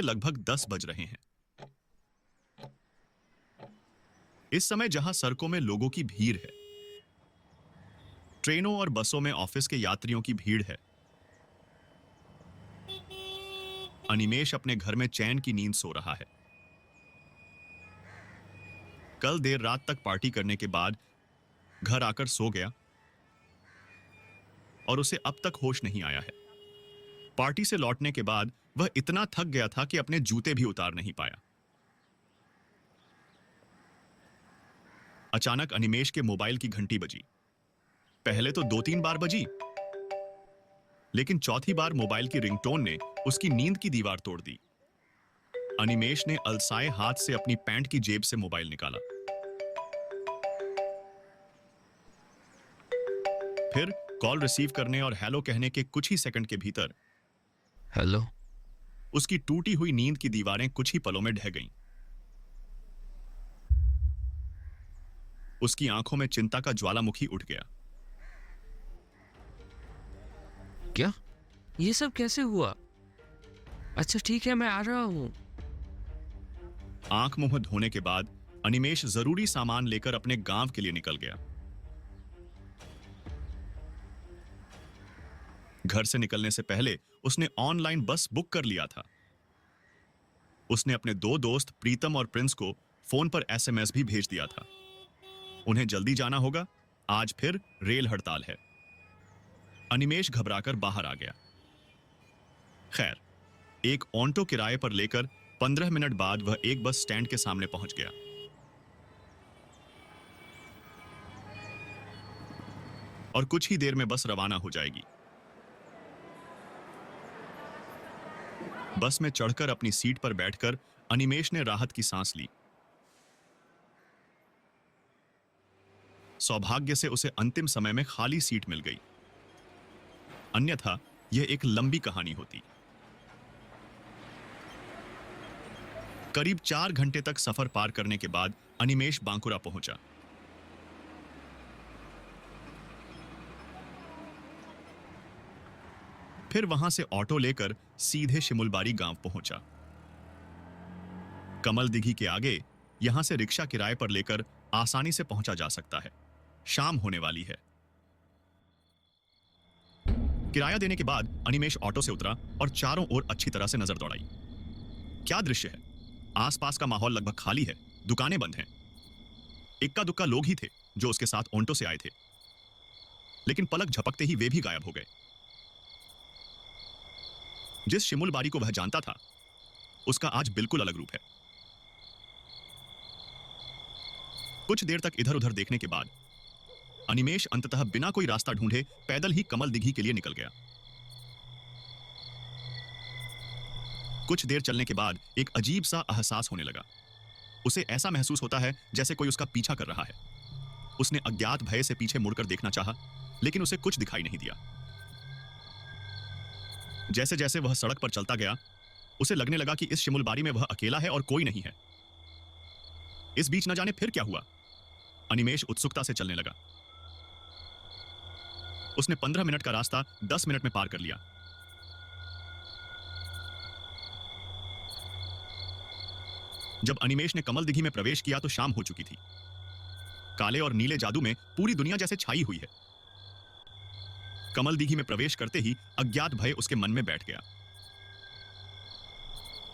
लगभग 10 बज रहे हैं। इस समय जहां सड़कों में लोगों की भीड़ है, ट्रेनों और बसों में ऑफिस के यात्रियों की भीड़ है, अनिमेष अपने घर में चैन की नींद सो रहा है। कल देर रात तक पार्टी करने के बाद घर आकर सो गया और उसे अब तक होश नहीं आया है। पार्टी से लौटने के बाद वह इतना थक गया था कि अपने जूते भी उतार नहीं पाया। अचानक अनिमेष के मोबाइल की घंटी बजी। पहले तो 2-3 बार बजी, लेकिन चौथी बार मोबाइल की रिंगटोन ने उसकी नींद की दीवार तोड़ दी। अनिमेष ने अलसाए हाथ से अपनी पैंट की जेब से मोबाइल निकाला। फिर कॉल रिसीव करने और हेलो कहने के कुछ ही सेकंड के भीतर हेलो। उसकी टूटी हुई नींद की दीवारें कुछ ही पलों में ढह गईं। उसकी आंखों में चिंता का ज्वालामुखी उठ गया। क्या? ये सब कैसे हुआ? अच्छा ठीक है, मैं आ रहा हूं। आंख मुंह धोने के बाद अनिमेष जरूरी सामान लेकर अपने गांव के लिए निकल गया। घर से निकलने से पहले उसने ऑनलाइन बस बुक कर लिया था। उसने अपने 2 दोस्त प्रीतम और प्रिंस को फोन पर एसएमएस भी भेज दिया था। उन्हें जल्दी जाना होगा, आज फिर रेल हड़ताल है। अनिमेष घबराकर बाहर आ गया। खैर, एक ऑटो किराए पर लेकर 15 मिनट बाद वह एक बस स्टैंड के सामने पहुंच गया। और कुछ ही देर में बस रवाना हो जाएगी। बस में चढ़कर अपनी सीट पर बैठकर अनिमेष ने राहत की सांस ली। सौभाग्य से उसे अंतिम समय में खाली सीट मिल गई, अन्यथा यह एक लंबी कहानी होती। करीब 4 घंटे तक सफर पार करने के बाद अनिमेष बांकुरा पहुंचा। फिर वहां से ऑटो लेकर सीधे शिमुलबारी गांव पहुंचा। कमल दिघी के आगे यहां से रिक्शा किराए पर लेकर आसानी से पहुंचा जा सकता है। शाम होने वाली है। किराया देने के बाद अनिमेष ऑटो से उतरा और चारों ओर अच्छी तरह से नजर दौड़ाई। क्या दृश्य है! आसपास का माहौल लगभग खाली है, दुकानें बंद हैं। इक्का दुक्का लोग ही थे जो उसके साथ ऑटो से आए थे, लेकिन पलक झपकते ही वे भी गायब हो गए। जिस शिमुलबारी को वह जानता था, उसका आज बिल्कुल अलग रूप है। कुछ देर तक इधर उधर देखने के बाद अनिमेष अंततः बिना कोई रास्ता ढूंढे पैदल ही कमल दिघी के लिए निकल गया। कुछ देर चलने के बाद एक अजीब सा एहसास होने लगा। उसे ऐसा महसूस होता है जैसे कोई उसका पीछा कर रहा है। उसने अज्ञात भय से पीछे मुड़कर देखना चाहा, लेकिन उसे कुछ दिखाई नहीं दिया। जैसे जैसे वह सड़क पर चलता गया, उसे लगने लगा कि इस शिमुलबारी में वह अकेला है और कोई नहीं है। इस बीच न जाने फिर क्या हुआ। अनिमेष उत्सुकता से चलने लगा। उसने 15 मिनट का रास्ता 10 मिनट में पार कर लिया। जब अनिमेष ने कमल दिघी में प्रवेश किया तो शाम हो चुकी थी। काले और नीले जादू में पूरी दुनिया जैसे छाई हुई है। कमल दिघी में प्रवेश करते ही अज्ञात भय उसके मन में बैठ गया।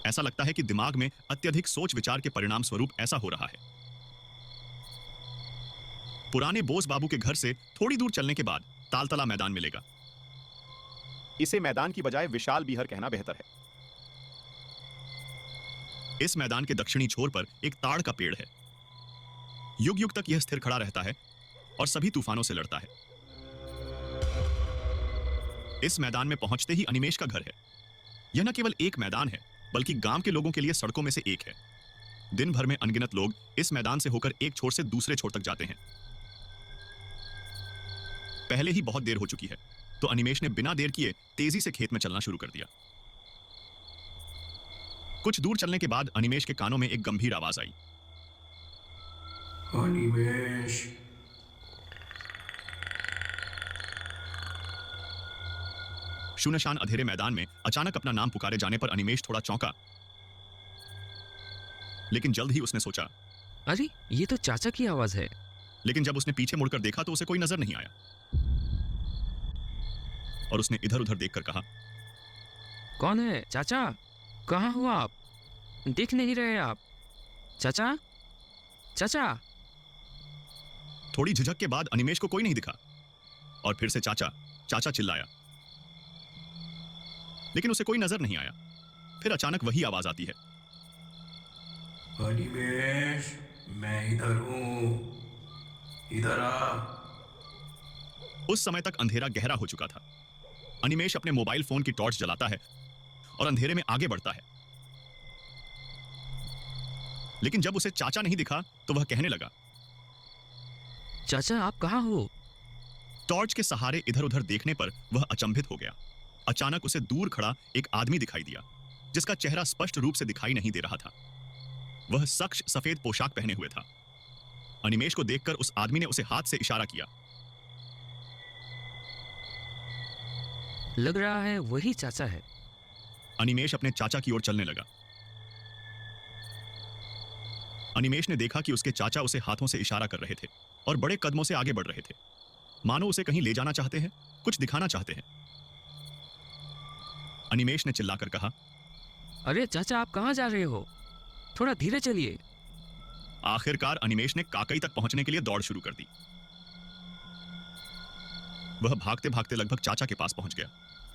ऐसा लगता है कि दिमाग में अत्यधिक सोच विचार के परिणाम स्वरूप ऐसा हो रहा है। पुराने बोस बाबू के घर से थोड़ी दूर चलने के बाद तालतला मैदान मिलेगा। इसे मैदान की बजाय विशाल बीहर कहना बेहतर है। इस मैदान के दक्षिणी छोर पर एक ताड़ का पेड़ है। युग युग तक यह स्थिर खड़ा रहता है और सभी तूफानों से लड़ता है। इस मैदान में पहुंचते ही अनिमेष का घर है। यह न केवल एक मैदान है, बल्कि गांव के लोगों के लिए सड़कों में से एक है। दिन भर में अनगिनत लोग इस मैदान से होकर एक छोर से दूसरे छोर तक जाते हैं। पहले ही बहुत देर हो चुकी है, तो अनिमेष ने बिना देर किए तेजी से खेत में चलना शुरू कर दिया। कुछ दूर चलने के बाद अनिमेष के कानों में एक गंभीर आवाज आई। अनिमेष। शून्यशान अंधेरे मैदान में अचानक अपना नाम पुकारे जाने पर अनिमेष थोड़ा चौंका लेकिन जल्द ही उसने सोचा। अरे ये तो चाचा की आवाज है। लेकिन जब उसने पीछे मुड़कर देखा तो उसे कोई नजर नहीं आया और उसने इधर उधर देखकर कहा, कौन है चाचा? कहाँ हो आप? दिख नहीं रहे आप। चाचा, चाचा। थोड़ी झिझक के बाद अनिमेश को कोई नहीं दिखा और फिर से चाचा चाचा चिल्लाया, लेकिन उसे कोई नजर नहीं आया। फिर अचानक वही आवाज आती है, अनिमेश, मैं इधर हूँ, इधर आ। उस समय तक अंधेरा गहरा हो चुका था। अनिमेश अपने मोबाइल फोन की टॉर्च जलाता है और अंधेरे में आगे बढ़ता है। लेकिन जब उसे चाचा नहीं दिखा तो वह कहने लगा, चाचा आप कहाँ हो? टॉर्च के सहारे इधर उधर देखने पर वह अचंभित हो गया। अचानक उसे दूर खड़ा एक आदमी दिखाई दिया जिसका चेहरा स्पष्ट रूप से दिखाई नहीं दे रहा था। वह सख्त सफेद पोशाक पहने हुए था। अनिमेश को देखकर उस आदमी ने उसे हाथ से इशारा किया। लग रहा है वही चाचा है। अनिमेश अपने चाचा की ओर चलने लगा। अनिमेश ने देखा कि उसके चाचा उसे हाथों से इशारा कर रहे थे और बड़े कदमों से आगे बढ़ रहे थे, मानो उसे कहीं ले जाना चाहते हैं, कुछ दिखाना चाहते हैं। अनिमेश ने चिल्लाकर कहा, अरे चाचा आप कहाँ जा रहे हो? थोड़ा धीरे चलिए। आखिरकार अनिमेश ने काकई तक पहुंचने के लिए दौड़ शुरू कर दी। वह भागते भागते लगभग चाचा के पास पहुंच गया।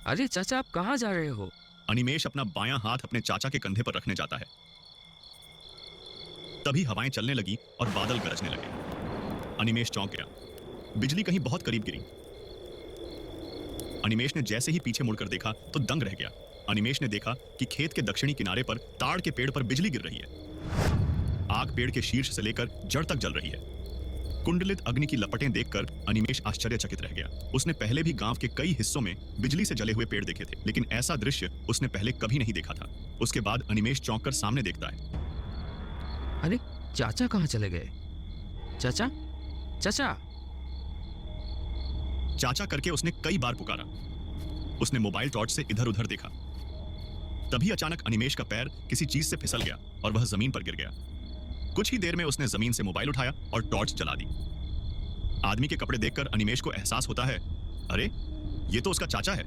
अरे चाचा आप कहाँ जा रहे हो? अनिमेश अपना बायां हाथ अपने चाचा के कंधे पर रखने जाता है। तभी हवाएं चलने लगी और बादल गरजने लगे। अनिमेश चौंक गया। बिजली कहीं बहुत करीब गिरी। अनिमेश ने जैसे ही पीछे मुड़कर देखा तो दंग रह गया। अनिमेश ने देखा कि खेत के दक्षिणी किनारे पर ताड़ के पेड़ पर बिजली गिर रही है। आग पेड़ के शीर्ष से लेकर जड़ तक जल रही है। कुंडलित अग्नि की लपटें देखकर अनिमेश आश्चर्यचकित रह गया। उसने पहले भी गांव के कई हिस्सों में बिजली से जले हुए पेड़ देखे थे, लेकिन ऐसा दृश्य उसने पहले कभी नहीं देखा था। उसके बाद अनिमेश चौंककर सामने देखता है। अरे चाचा कहाँ चले गए? चाचा, चाचा। चाचा करके उसने कई बार पुकारा। उसने मोबाइल टॉर्च से इधर उधर देखा। तभी अचानक अनिमेश का पैर किसी चीज से फिसल गया और वह जमीन पर गिर गया। कुछ ही देर में उसने जमीन से मोबाइल उठाया और टॉर्च जला दी। आदमी के कपड़े देखकर अनिमेश को एहसास होता है, अरे ये तो उसका चाचा है।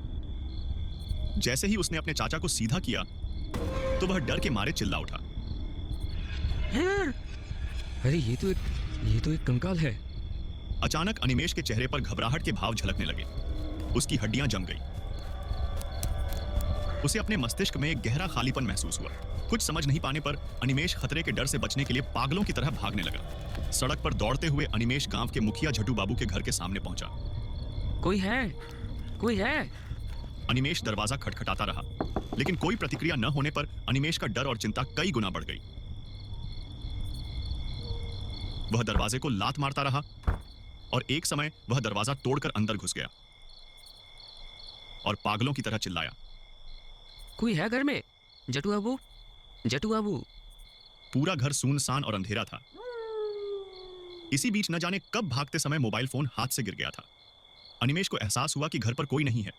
जैसे ही उसने अपने चाचा को सीधा किया तो वह डर के मारे चिल्ला उठा। अरे ये तो एक कंकाल है। अचानक अनिमेश के चेहरे पर घबराहट के भाव झलकने लगे। उसकी हड्डियां जम गई। उसे अपने मस्तिष्क में एक गहरा खालीपन महसूस हुआ। कुछ समझ नहीं पाने पर अनिमेश खतरे के डर से बचने के लिए पागलों की तरह भागने लगा। सड़क पर दौड़ते हुए अनिमेश गांव के मुखिया झटू बाबू के घर के सामने पहुंचा। कोई है? कोई है? अनिमेश दरवाजा खटखटाता रहा, लेकिन कोई प्रतिक्रिया न होने पर अनिमेश का डर और चिंता कई गुना बढ़ गई। वह दरवाजे को लात मारता रहा और एक समय वह दरवाजा तोड़कर अंदर घुस गया और पागलों की तरह चिल्लाया, कोई है घर में? जटू बाबू, जटू बाबू। पूरा घर सुनसान और अंधेरा था। इसी बीच न जाने कब भागते समय मोबाइल फोन हाथ से गिर गया था। अनिमेश को एहसास हुआ कि घर पर कोई नहीं है।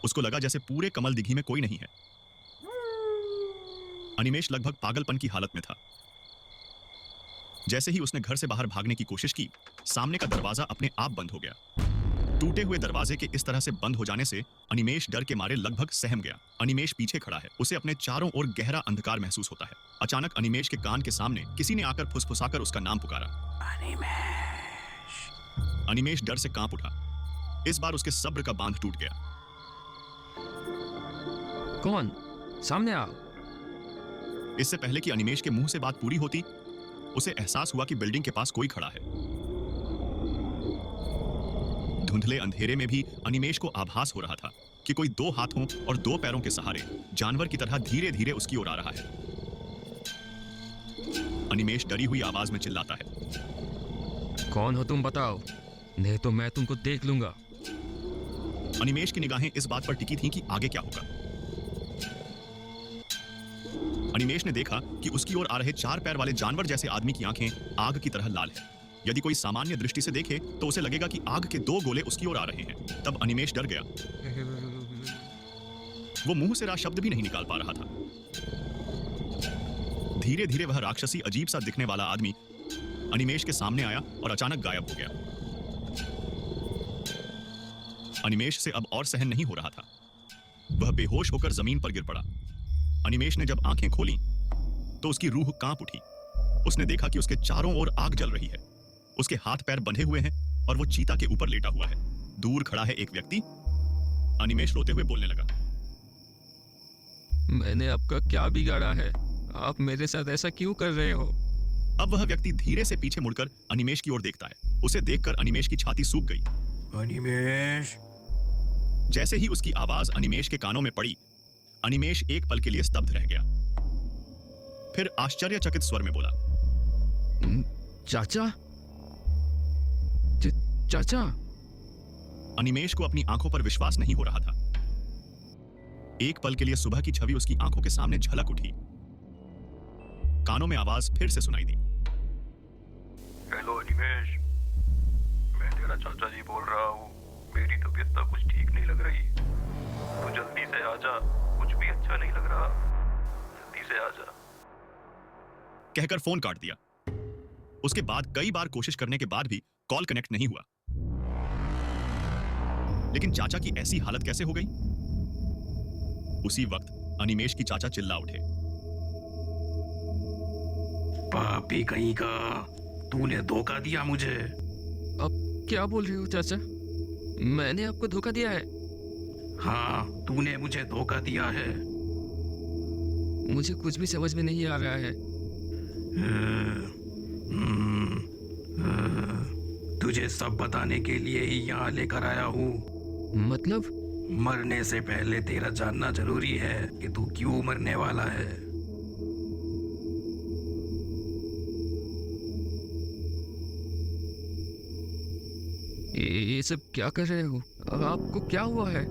उसको लगा जैसे पूरे कमल दिघी में कोई नहीं है। अनिमेश लगभग पागलपन की हालत में था। जैसे ही उसने घर से बाहर भागने की कोशिश की, सामने का दरवाजा अपने आप बंद हो गया। टूटे हुए दरवाजे के इस तरह से बंद हो जाने से अनिमेश डर के मारे लगभग सहम गया। अनिमेश पीछे खड़ा है। उसे अपने चारों ओर गहरा अंधकार महसूस होता है। अचानक अनिमेश के कान के सामने किसी ने आकर फुसफुसाकर उसका नाम पुकारा, अनिमेश। अनिमेश डर से कांप उठा। इस बार उसके सब्र का बांध टूट गया। कौन? सामने आओ। इससे पहले कि अनिमेश के मुंह से बात पूरी होती, उसे एहसास हुआ कि बिल्डिंग के पास कोई खड़ा है। धुंधले अंधेरे में भी अनिमेश को आभास हो रहा था कि कोई दो हाथों और दो पैरों के सहारे जानवर की तरह धीरे धीरे उसकी ओर आ रहा है। अनिमेश डरी हुई आवाज में चिल्लाता है, कौन हो तुम बताओ, नहीं तो मैं तुमको देख लूंगा। अनिमेश की निगाहें इस बात पर टिकी थीं कि आगे क्या होगा। अनिमेश ने देखा कि उसकी ओर आ रहे चार पैर वाले जानवर जैसे आदमी की आंखें आग की तरह लाल हैं। यदि कोई सामान्य दृष्टि से देखे तो उसे लगेगा कि आग के दो गोले उसकी ओर आ रहे हैं। तब अनिमेश डर गया। वो मुंह से शब्द भी नहीं निकाल पा रहा था। धीरे धीरे वह राक्षसी अजीब सा दिखने वाला आदमी अनिमेश के सामने आया और अचानक गायब हो गया। अनिमेश से अब और सहन नहीं हो रहा था। वह बेहोश होकर जमीन पर गिर पड़ा। अनिमेश ने जब आंखें खोली तो उसकी रूह कांप उठी। उसने देखा कि उसके चारों ओर आग जल रही है। उसके हाथ पैर बंधे हुए हैं और वो चीता के ऊपर लेटा हुआ है। दूर खड़ा है एक व्यक्ति। अनिमेश रोते हुए बोलने लगा, मैंने आपका क्या बिगाड़ा है? आप मेरे साथ ऐसा क्यों कर रहे हो? अब वह व्यक्ति धीरे से पीछे मुड़कर अनिमेश की ओर देखता है। उसे देखकर अनिमेश की छाती सूख गई। अनिमेश, जैसे ही उसकी आवाज अनिमेश के कानों में पड़ी, अनिमेश एक पल के लिए स्तब्ध रह गया। फिर आश्चर्यचकित स्वर में बोला, चाचा? चाचा? अनिमेश को अपनी आंखों पर विश्वास नहीं हो रहा था। एक पल के लिए सुबह की छवि उसकी आंखों के सामने झलक उठी। कानों में आवाज फिर से सुनाई दी। हेलो अनिमेश, मैं तेरा चाचा जी बोल रहा हूँ। मेरी तबीयत तो कुछ ठीक नहीं लग रही। तू जल्दी से आ जा, कुछ भी अच्छा नहीं लग रहा। जल्दी से आ जा। कहकर फोन काट दिया। उसके बाद कई बार कोशिश करने के बाद भी कॉल कनेक्ट नहीं हुआ। लेकिन चाचा की ऐसी हालत कैसे हो गई? उसी वक्त अनिमेश की चाचा चिल्ला उठे, पापी कहीं का, तूने धोखा दिया मुझे। अब क्या बोल रहे हो चाचा? मैंने आपको धोखा दिया है? हाँ, तूने मुझे धोखा दिया है। मुझे कुछ भी समझ में नहीं आ रहा है। तुझे सब बताने के लिए ही यहाँ लेकर आया हूँ। मतलब? मरने से पहले तेरा जानना जरूरी है कि तू क्यों मरने वाला है। ये सब क्या कर रहे हो? आपको क्या हुआ है?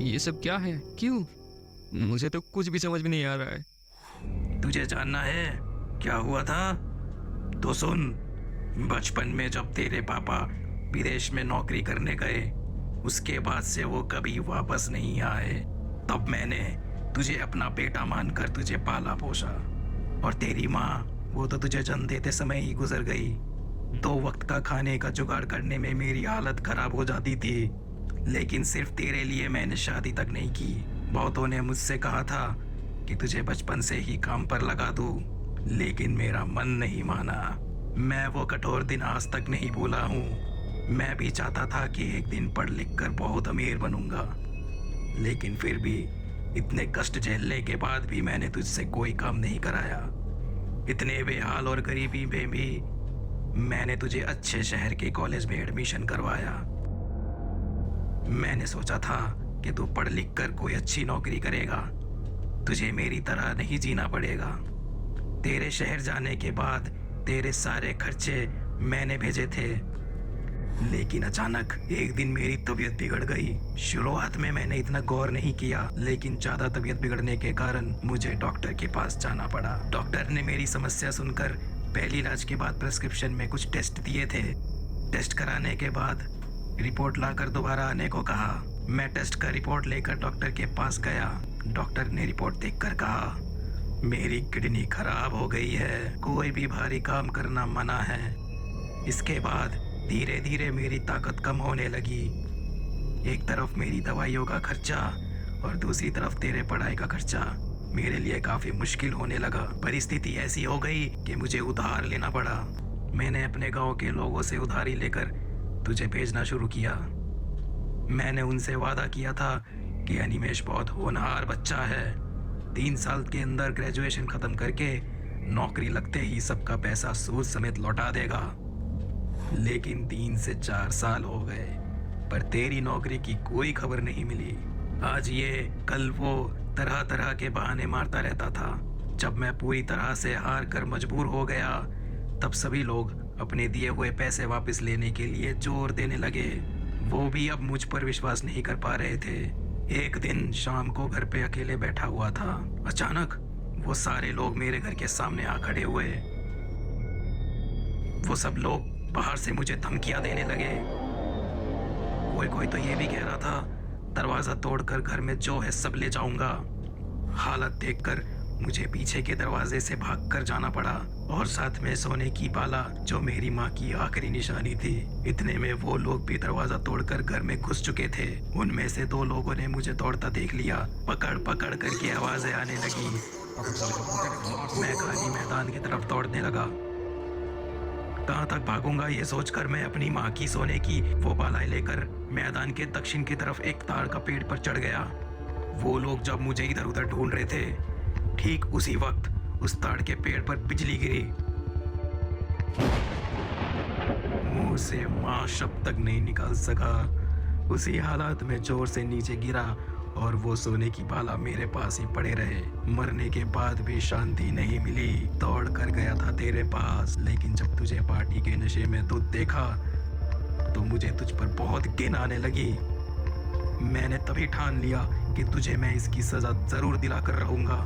ये सब क्या है? क्यों? मुझे तो कुछ भी समझ में नहीं आ रहा है। तुझे जानना है क्या हुआ था? तो सुन, बचपन में जब तेरे पापा विदेश में नौकरी करने गए, उसके बाद से वो कभी वापस नहीं आए। तब मैंने तुझे अपना बेटा मानकर तुझे पाला पोसा। और तेरी माँ, वो तो तुझे जन्म देते समय ही गुजर गई। 2 वक्त का खाने का जुगाड़ करने में मेरी हालत खराब हो जाती थी। लेकिन सिर्फ तेरे लिए मैंने शादी तक नहीं की। बहुतों ने मुझसे कहा था कि तुझे बचपन से ही काम पर लगा दूं, लेकिन मेरा मन नहीं माना। मैं वो कठोर दिन आज तक नहीं भूला हूँ। मैं भी चाहता था कि एक दिन पढ़ लिख कर बहुत अमीर बनूंगा, लेकिन फिर भी इतने कष्ट झेलने के बाद भी मैंने तुझसे कोई काम नहीं कराया। इतने बेहाल और गरीबी में भी मैंने तुझे अच्छे शहर के कॉलेज में एडमिशन करवाया। मैंने सोचा था कि तू पढ़ लिख कर कोई अच्छी नौकरी करेगा, तुझे मेरी तरह नहीं जीना पड़ेगा। तेरे शहर जाने के बाद तेरे सारे खर्चे मैंने भेजे थे, लेकिन अचानक एक दिन मेरी तबीयत बिगड़ गई। शुरुआत में मैंने इतना गौर नहीं किया, लेकिन ज्यादा तबीयत बिगड़ने के कारण मुझे डॉक्टर के पास जाना पड़ा। डॉक्टर ने मेरी समस्या सुनकर पहले इलाज के बाद प्रिस्क्रिप्शन में कुछ टेस्ट दिए थे। टेस्ट कराने के बाद रिपोर्ट लाकर दोबारा आने को कहा। मैं टेस्ट का रिपोर्ट लेकर डॉक्टर के पास गया। डॉक्टर ने रिपोर्ट देखकर कहा, मेरी किडनी खराब हो गई है, कोई भी भारी काम करना मना है। इसके बाद धीरे धीरे मेरी ताकत कम होने लगी। एक तरफ मेरी दवाइयों का खर्चा और दूसरी तरफ तेरे पढ़ाई का खर्चा मेरे लिए काफी मुश्किल होने लगा। परिस्थिति ऐसी हो गई कि मुझे उधार लेना पड़ा। मैंने अपने गांव के लोगों से उधारी लेकर तुझे भेजना शुरू किया। मैंने उनसे वादा किया था कि अनिमेश बहुत होनहार बच्चा है, 3 साल के अंदर ग्रेजुएशन खत्म करके नौकरी लगते ही सबका पैसा सूद समेत लौटा देगा। लेकिन 3 से 4 साल हो गए, पर तेरी नौकरी की कोई खबर नहीं मिली। आज ये कल वो तरह तरह के बहाने मारता रहता था। जब मैं पूरी तरह से हार कर मजबूर हो गया, तब सभी लोग अपने दिए हुए पैसे वापस लेने के लिए जोर देने लगे। वो भी अब मुझ पर विश्वास नहीं कर पा रहे थे। एक दिन शाम को घर पे अकेले बैठा हुआ था। अचानक वो सारे लोग मेरे घर के सामने आ खड़े हुए। वो सब लोग बाहर से मुझे धमकियां देने लगे। कोई तो ये भी कह रहा था, दरवाजा तोड़कर घर में जो है सब ले जाऊंगा। हालत देखकर मुझे पीछे के दरवाजे से भागकर जाना पड़ा और साथ में सोने की बाला जो मेरी माँ की आखिरी निशानी थी। इतने में वो लोग भी दरवाजा तोड़कर घर में घुस चुके थे। उनमें से 2 लोगों ने मुझे दौड़ता देख लिया। पकड़ पकड़ करके आवाजें आने लगी। मैं खाली मैदान की तरफ दौड़ने लगा। कहाँ तक भागूंगा ये सोचकर मैं अपनी माँ की सोने की वो बालाएं लेकर मैदान के दक्षिण की तरफ एक ताड़ का पेड़ पर चढ़ गया। वो लोग जब मुझे इधर उधर ढूंढ रहे थे, ठीक उसी वक्त उस ताड़ के पेड़ पर बिजली गिरी। मुंह से माँ शब्द तक नहीं निकाल सका। उसी हालात में जोर से नीचे गिरा और वो सोने की बाला मेरे पास ही पड़े रहे। मरने के बाद भी शांति नहीं मिली। दौड़ कर गया था तेरे पास, लेकिन जब तुझे पार्टी के नशे में दूध देखा तो मुझे तुझ पर बहुत घिन आने लगी। मैंने तभी ठान लिया कि तुझे मैं इसकी सजा जरूर दिलाकर रहूंगा।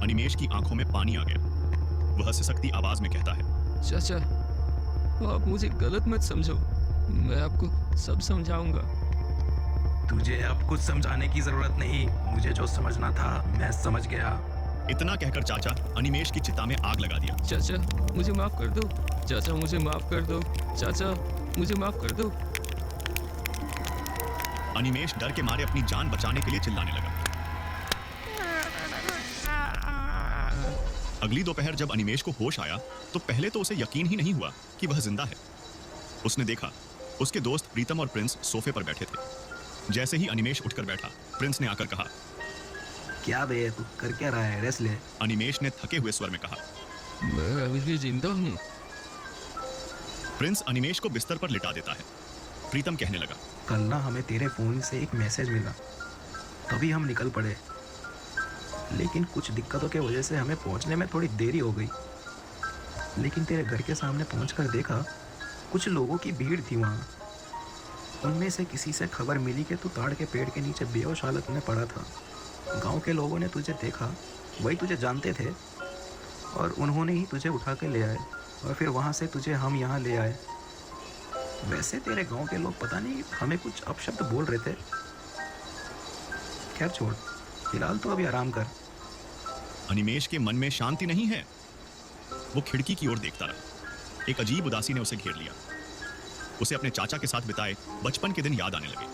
अनिमेश की आंखों में पानी आ गया। वह सिसकती आवाज में कहता है, चाचा, आप मुझे गलत मत समझो। मैं आपको सब समझाऊंगा। तुझे अब कुछ समझाने की जरूरत नहीं। मुझे जो समझना था मैं समझ गया। इतना कहकर चाचा अनिमेश की चिता में आग लगा दिया। चाचा, मुझे माफ कर दो। चाचा, मुझे माफ कर दो। चाचा, मुझे माफ कर दो। अनिमेश डर के मारे अपनी जान बचाने के लिए चिल्लाने लगा। अगली दोपहर जब अनिमेश को होश आया तो पहले तो उसे यकीन ही नहीं हुआ कि वह जिंदा है। उसने देखा उसके दोस्त प्रीतम और प्रिंस सोफे पर बैठे थे। जैसे ही अनिमेश उठकर बैठा, प्रिंस ने आकर कहा, क्या बे, तू कर क्या रहा है? रेस्ट ले। अनिमेश ने थके हुए स्वर में कहा। मैं अभी भी जिंदा हूँ। प्रिंस अनिमेश को बिस्तर पर लिटा देता है। प्रीतम कहने लगा, कल ना हमें तेरे फोन से एक मैसेज मिला, तभी हम निकल पड़े, लेकिन कुछ दिक्कतों की वजह से हमें पहुंचने में थोड़ी देरी हो गई। लेकिन तेरे घर के सामने पहुंचकर देखा, कुछ लोगों की भीड़ थी वहाँ। उनमें से किसी से खबर मिली कि तू ताड़ के पेड़ के नीचे बेहोश हालत में पड़ा था। गांव के लोगों ने तुझे देखा, वही तुझे जानते थे और उन्होंने ही तुझे उठा के ले आए और फिर वहाँ से तुझे हम यहाँ ले आए। वैसे तेरे गांव के लोग पता नहीं हमें कुछ अपशब्द बोल रहे थे। खैर छोड़, फिलहाल तो अभी आराम कर। अनिमेश के मन में शांति नहीं है। वो खिड़की की ओर देखता रहा। एक अजीब उदासी ने उसे घेर लिया। उसे अपने चाचा के साथ बिताए बचपन के दिन याद आने लगे।